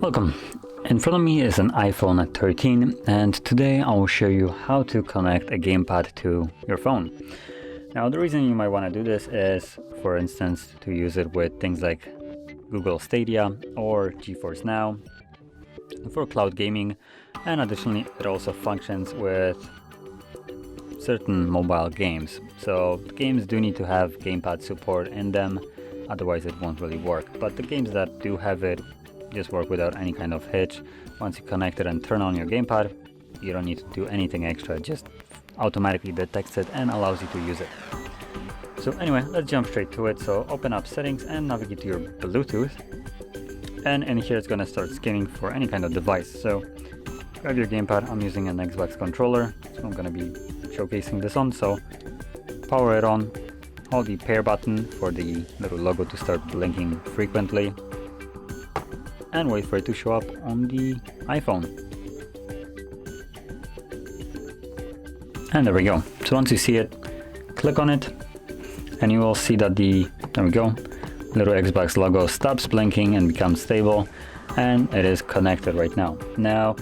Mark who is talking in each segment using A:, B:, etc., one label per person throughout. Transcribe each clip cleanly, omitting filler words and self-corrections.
A: Welcome. In front of me is an iPhone 13, and today I will show you how to connect a gamepad to your phone. Now, the reason you might want to do this is, for instance, to use it with things like Google Stadia or GeForce Now for cloud gaming, and additionally it also functions with certain mobile games. So games do need to have gamepad support in them, otherwise it won't really work. But the games that do have it just work without any kind of hitch. Once you connect it and turn on your gamepad, you don't need to do anything extra, it just automatically detects it and allows you to use it. So anyway, let's jump straight to it. So open up settings and navigate to your Bluetooth, and in here it's going to start scanning for any kind of device. So grab your gamepad. I'm using an Xbox controller, so I'm going to be showcasing this on. So power it on, hold the pair button for the little logo to start blinking frequently, and wait for it to show up on the iPhone. And there we go. So once you see it, click on it and you will see that there we go, little Xbox logo stops blinking and becomes stable, and it is connected right now. Now,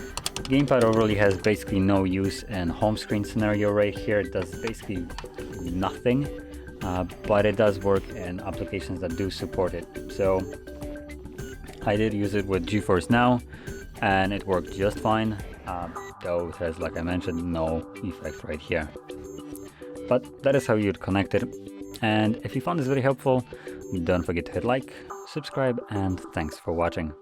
A: gamepad overly has basically no use in home screen scenario right here. It does basically nothing, but it does work in applications that do support it. So I did use it with GeForce Now and it worked just fine, though it has, like I mentioned, no effect right here. But that is how you'd connect it. And if you found this very helpful, don't forget to hit like, subscribe, and thanks for watching.